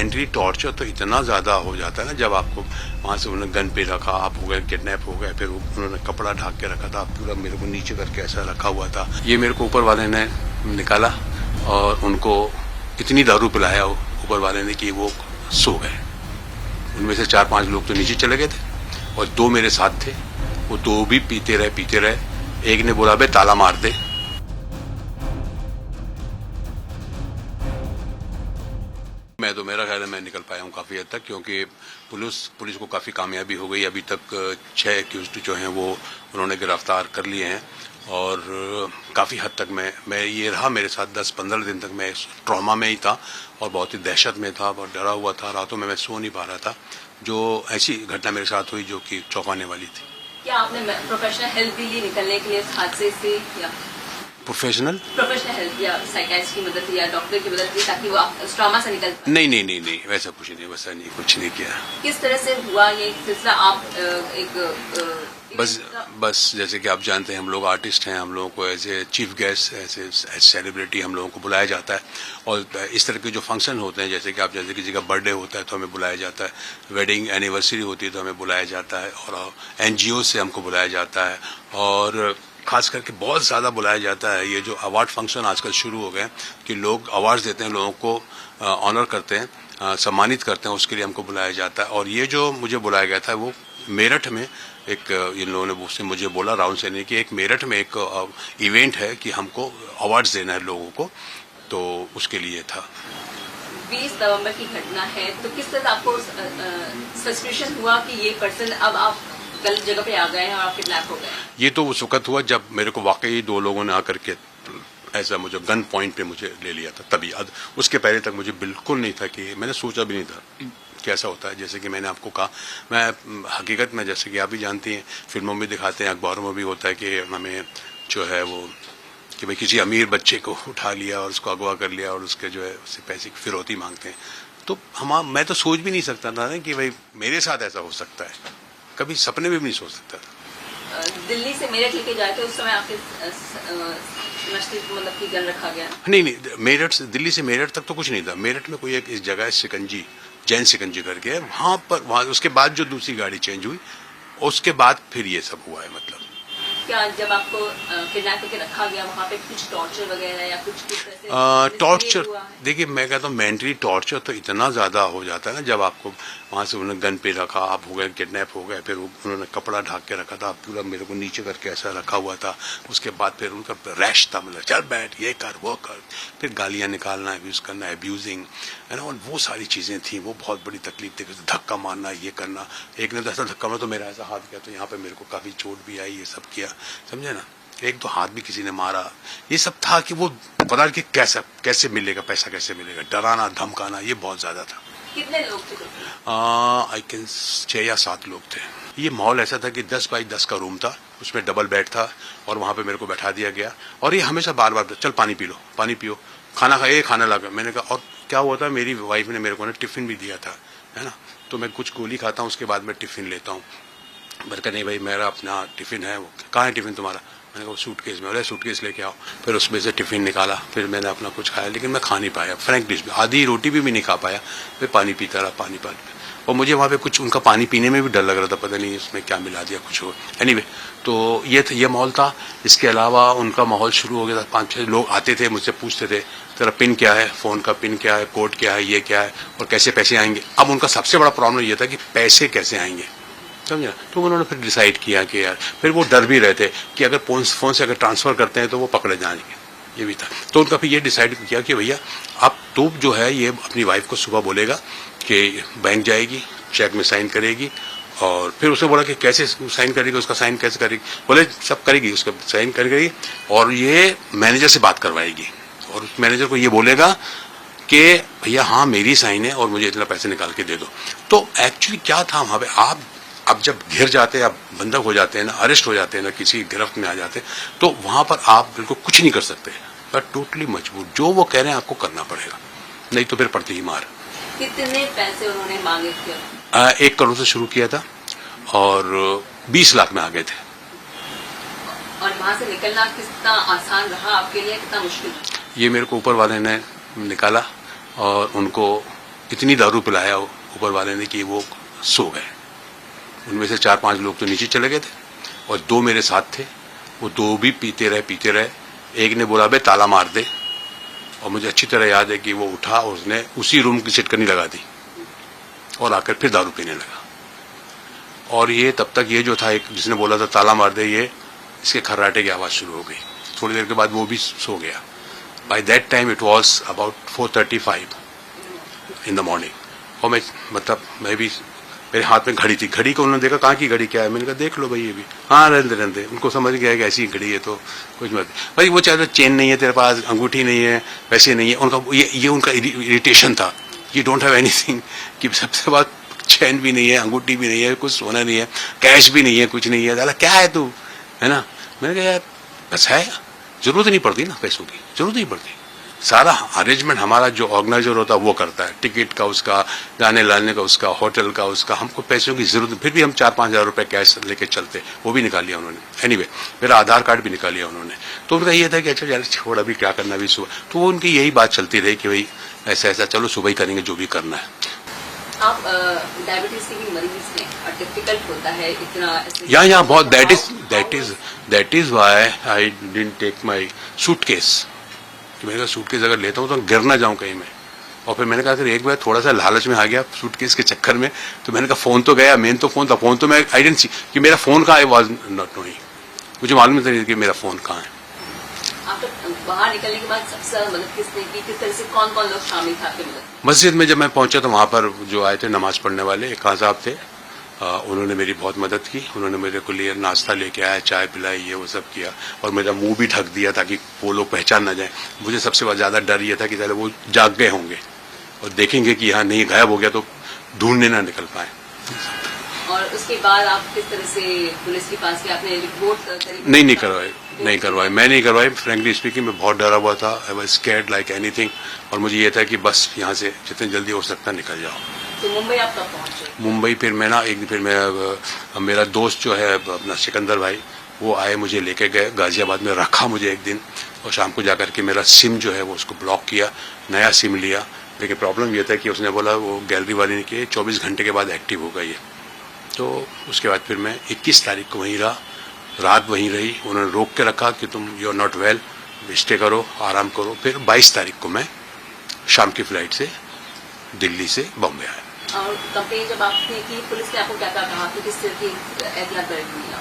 Mentally torture तो इतना ज़्यादा हो जाता है ना, जब आपको वहाँ से उन्होंने गन पे रखा, आप हो गए किडनैप हो गए, फिर उन्होंने कपड़ा ढाक के रखा था, पूरा मेरे को नीचे करके ऐसा रखा हुआ था। ये मेरे को ऊपर वाले ने निकाला और उनको इतनी दारू पिलाया ऊपर वाले ने कि वो सो गए। उनमें से 4-5 लोग तो नीचे चले गए थे और 2 मेरे साथ थे, वो 2 भी पीते रहे। एक ने बोला बे ताला मार दे। मैं तो मेरा ख्याल है मैं निकल पाया हूँ काफ़ी हद तक, क्योंकि पुलिस को काफ़ी कामयाबी हो गई। अभी तक 6 एक्यूज्ड जो हैं वो उन्होंने गिरफ्तार कर लिए हैं और काफ़ी हद तक मैं ये रहा मेरे साथ 10-15 दिन तक मैं ट्रॉमा में ही था और बहुत ही दहशत में था, बहुत डरा हुआ था। रातों में मैं सो नहीं पा रहा था। जो ऐसी घटना मेरे साथ हुई जो कि चौंकाने वाली थी। क्या आपने प्रोफेशनल हेल्प भी ली निकलने के लिए इस हादसे से, या प्रोफेशनल हेल्प या साइकियाट्रिस्ट की मदद या डॉक्टर की मदद ली ताकि वो उस ट्रॉमा से निकल? नहीं, वैसा कुछ नहीं, कुछ नहीं किया। किस तरह से हुआ ये सिलसिला? आप बस जैसे कि आप जानते हैं, हम लोग आर्टिस्ट हैं, हम लोगों को as a chief guest, as a celebrity हम लोगों को बुलाया जाता है और इस तरह के जो फंक्शन होते हैं, जैसे किसी का बर्थडे होता है तो हमें बुलाया जाता है, वेडिंग एनिवर्सरी होती है तो हमें बुलाया जाता है और NGO से हमको बुलाया जाता है और खास करके बहुत ज़्यादा बुलाया जाता है। ये जो अवार्ड फंक्शन आजकल शुरू हो गए कि लोग अवार्ड्स देते हैं, लोगों को ऑनर करते हैं, सम्मानित करते हैं, उसके लिए हमको बुलाया जाता है। और ये जो मुझे बुलाया गया था वो मेरठ में एक, इन लोगों ने उसने मुझे बोला, राहुल सैनी, कि एक मेरठ में एक इवेंट है कि हमको अवार्ड्स देना है लोगों को, तो उसके लिए था। 20 नवंबर की घटना है, तो किस तरह आपको सस्पिशन हुआ कि ये पर्सन अब आप गलत जगह पे आ गए हैं और आप किडनैप हो गए? ये तो उस वक्त हुआ जब मेरे को वाकई 2 लोगों ने आकर के ऐसा मुझे गन पॉइंट पे मुझे ले लिया था, तभी। उसके पहले तक मुझे बिल्कुल नहीं था कि, मैंने सोचा भी नहीं था कैसा होता है। जैसे कि मैंने आपको कहा, मैं हकीकत में, जैसे कि आप भी जानती हैं, फिल्मों में दिखाते हैं, अखबारों में भी होता है कि हमें जो है वो कि भाई किसी अमीर बच्चे को उठा लिया और उसको अगवा कर लिया और उसके जो है उससे पैसे की फिरौती मांगते हैं। तो मैं तो सोच भी नहीं सकता था ना कि भाई मेरे साथ ऐसा हो सकता है, कभी सपने में भी नहीं सोच सकता था। दिल्ली से मेरठ लेके जाए थे, उस समय आपके मतलब की गन रखा गया? नहीं, दिल्ली से मेरठ तक तो कुछ नहीं था। मेरठ में कोई एक इस जगह सिकंजी, जैन सिकंजी करके है, वहाँ उसके बाद जो दूसरी गाड़ी चेंज हुई, उसके बाद फिर ये सब हुआ है। मतलब क्या जब आपको किडनैप करके रखा गया वहाँ पे कुछ टॉर्चर वगैरह या कुछ टॉर्चर, देखिए मैं कहता हूँ मेंटली टॉर्चर तो इतना ज़्यादा हो जाता है ना, जब आपको वहाँ से उन्होंने गन पे रखा, आप हो गए किडनैप हो गए, फिर उन्होंने कपड़ा ढाक के रखा था, पूरा मेरे को नीचे करके ऐसा रखा हुआ था। उसके बाद फिर उनका रैश था, मतलब चल बैठ, ये कर वो कर, फिर गालियाँ निकालना, अब्यूज़ करना, अब्यूजिंग है ना, और वो सारी चीज़ें थी। वो बहुत बड़ी तकलीफ थी, धक्का मारना, ये करना। एक ने तो ऐसा धक्का मारा तो मेरा ऐसा हाथ गया, तो यहाँ पे मेरे को काफ़ी चोट भी आई, ये सब किया, समझे ना। एक तो हाथ भी किसी ने मारा। ये सब था कि वो पता कि कैसे मिलेगा पैसा, कैसे मिलेगा, डराना धमकाना, ये बहुत ज्यादा था। कितने लोग थे? आई कैन 6 या 7 लोग थे। ये माहौल ऐसा था कि 10 बाई 10 का रूम था, उसमें डबल बेड था और वहां पे मेरे को बैठा दिया गया और ये हमेशा बार बार चल पानी पी लो, पानी पियो, खाना खाए, खाना ला। मैंने कहा, और क्या हुआ था, मेरी वाइफ ने मेरे को टिफिन भी दिया था, है ना, तो मैं कुछ गोली खाता हूँ, उसके बाद मैं टिफिन लेता हूँ। मैंने कहा नहीं भाई, मेरा अपना टिफिन है। वो कहाँ है टिफिन तुम्हारा? मैंने कहा सूटकेस में। अरे सूटकेस लेके आओ। फिर उसमें से टिफिन निकाला, फिर मैंने अपना कुछ खाया, लेकिन मैं खा नहीं पाया, फ्रैंकली आधी रोटी भी नहीं खा पाया। फिर पानी पीता रहा, पानी। और मुझे वहाँ पे कुछ उनका पानी पीने में भी डर लग रहा था, पता नहीं इसमें क्या मिला दिया, कुछ हो। एनीवे, तो ये माहौल था। इसके अलावा उनका माहौल शुरू हो गया था। 5-6 लोग आते थे, मुझसे पूछते थे तेरा पिन क्या है, फोन का पिन क्या है, कोड क्या है, ये क्या है और कैसे पैसे आएंगे। अब उनका सबसे बड़ा प्रॉब्लम ये था कि पैसे कैसे आएंगे, समझा। तो उन्होंने फिर डिसाइड किया कि यार, फिर वो डर भी रहे थे कि अगर फोन से अगर ट्रांसफर करते हैं तो वो पकड़े जाएंगे, ये भी था। तो उनका फिर ये डिसाइड किया कि भैया अब तो जो है ये अपनी वाइफ को सुबह बोलेगा कि बैंक जाएगी, चेक में साइन करेगी, और फिर उसने बोला कि कैसे साइन करेगी, उसका साइन कैसे करेगी। बोले सब करेगी, उसका साइन करेगी और ये मैनेजर से बात करवाएगी और उस मैनेजर को ये बोलेगा कि भैया हाँ मेरी साइन है और मुझे इतना पैसे निकाल के दे दो। तो एक्चुअली क्या था वहाँ पे, आप अब जब घिर जाते हैं, आप बंधक हो जाते हैं ना, अरेस्ट हो जाते हैं ना, किसी गिरफ्त में आ जाते हैं, तो वहां पर आप बिल्कुल कुछ नहीं कर सकते, बट टोटली मजबूर, जो वो कह रहे हैं आपको करना पड़ेगा, नहीं तो फिर पड़ती ही मार। कितने पैसे उन्होंने मांगे थे? 1 करोड़ से शुरू किया था और 20 लाख में आ गए थे। और वहां से निकलना कितना आसान रहा आपके लिए, कितना मुश्किल? ये मेरे को ऊपर वाले ने निकाला और उनको इतनी दारू पिलाया ऊपर वाले ने कि वो सो गए। उनमें से 4-5 लोग तो नीचे चले गए थे और 2 मेरे साथ थे, वो 2 भी पीते रहे। एक ने बोला बे ताला मार दे, और मुझे अच्छी तरह याद है कि वो उठा और उसने उसी रूम की सिटकनी लगा दी और आकर फिर दारू पीने लगा। और ये तब तक ये जो था, एक जिसने बोला था ताला मार दे, ये इसके खर्राटे की आवाज शुरू हो गई। थोड़ी देर के बाद वो भी सो गया। By that time it was about 4:35 in the morning. और मैं भी, मेरे हाथ में घड़ी थी। घड़ी को उन्होंने देखा, कहाँ की घड़ी, क्या है? मैंने कहा देख लो भाई, ये भी। हाँ, रहने उनको समझ गया कि ऐसी घड़ी है तो कुछ मत भाई। वो चाहे तो चेन नहीं है तेरे पास, अंगूठी नहीं है, पैसे नहीं है, उनका ये उनका इरिटेशन था। यू डोंट हैव एनीथिंग, कि सबसे बात चैन भी नहीं है, अंगूठी भी नहीं है, कुछ सोना नहीं है, कैश भी नहीं है, कुछ नहीं है। क्या है तू, है ना? मैंने कहा यार बस है, जरूरत नहीं पड़ती ना पैसों की, जरूरत नहीं पड़ती। सारा अरेंजमेंट हमारा जो ऑर्गेनाइजर होता है वो करता है, टिकट का उसका, जाने लाने का उसका, होटल का उसका। हमको पैसों की जरूरत, फिर भी हम 4-5 हजार रुपए कैश लेके चलते, वो भी निकाल लिया उन्होंने। एनीवे, मेरा आधार कार्ड भी निकाल लिया उन्होंने। तो उनका ये था कि अच्छा यार छोड़, अभी क्या करना, अभी सुबह। तो वो उनकी यही बात चलती रही कि भाई ऐसा ऐसा, चलो सुबह ही करेंगे जो भी करना है। आप डायबिटीज के भी मरीज हैं और डिफिकल्ट होता है इतना। यहाँ बहुत, that is why I didn't take my suitcase. मैंने कहा सूटकेस अगर लेता हूँ तो गिर ना जाऊं कहीं में। और फिर मैंने कहा कि एक बार थोड़ा सा लालच में आ गया सूटकेस के चक्कर में, तो मैंने कहा फोन तो गया, मेन तो फोन था। फोन तो मैं आई डिडंट सी कि मेरा फोन कहाँ है, वाज नॉट नोइंग, मुझे मालूम नहीं कि मेरा फोन कहाँ है। आप बाहर निकलने के बाद सबसे मदद किसने की, किस तरह से, कौन कौन लोग शामिल थे आपकी मदद? मस्जिद में जब मैं पहुंचा तो वहां पर जो आए थे नमाज पढ़ने वाले, एक खान साहब थे, उन्होंने मेरी बहुत मदद की। उन्होंने मेरे को लिए नाश्ता लेके आया, चाय पिलाई, ये वो सब किया, और मेरा मुंह भी ढक दिया ताकि वो लोग पहचान ना जाए। मुझे सबसे ज्यादा डर ये था कि पहले वो जाग गए होंगे और देखेंगे कि यहाँ नहीं, गायब हो गया, तो ढूंढने ना निकल पाए। और उसके बाद आप किस तरह से पुलिस के पास गए? आपने रिपोर्ट नहीं करवाई, मैं नहीं करवाई। फ्रेंकली स्पीकिंग, मैं बहुत डरा हुआ था। I was scared like anything, और मुझे ये था कि बस यहाँ से जितनी जल्दी हो सकता निकल जाओ। तो मुंबई आप कब पहुंचे? मुंबई फिर मैं ना एक दिन, फिर मैं, मेरा दोस्त जो है अपना सिकंदर भाई, वो आए, मुझे लेके गए गाजियाबाद में, रखा मुझे एक दिन, और शाम को जाकर के मेरा सिम जो है वो उसको ब्लॉक किया, नया सिम लिया। लेकिन प्रॉब्लम ये था कि उसने बोला, वो गैलरी वाले ने कि 24 घंटे के बाद एक्टिव होगा ये। तो उसके बाद फिर मैं 21 तारीख को वहीं रहा, रात वहीं रही। उन्होंने रोक के रखा कि तुम you are not well, stay करो, आराम करो। फिर 22 तारीख को मैं शाम की फ्लाइट से दिल्ली से बॉम्बे आया। और कंप्लेन जब आपने की, पुलिस ने आपको क्या कहा कि किस तरह की एहतियात बरतनी है?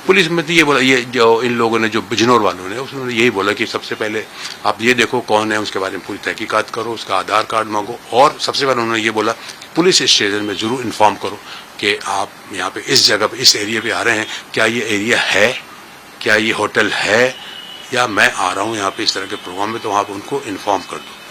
पुलिस में तो ये बोला, ये जो इन लोगों ने, जो बिजनौर वालों ने, उसने यही बोला कि सबसे पहले आप ये देखो कौन है, उसके बारे में पूरी तहकीकात करो, उसका आधार कार्ड मांगो, और सबसे पहले उन्होंने ये बोला पुलिस स्टेशन में जरूर इन्फॉर्म करो कि आप यहाँ पे इस जगह पे, इस एरिया पे आ रहे हैं, क्या ये एरिया है, क्या ये होटल है, या मैं आ रहा हूँ यहाँ पे इस तरह के प्रोग्राम में, तो वहाँ पे उनको इन्फॉर्म कर दो।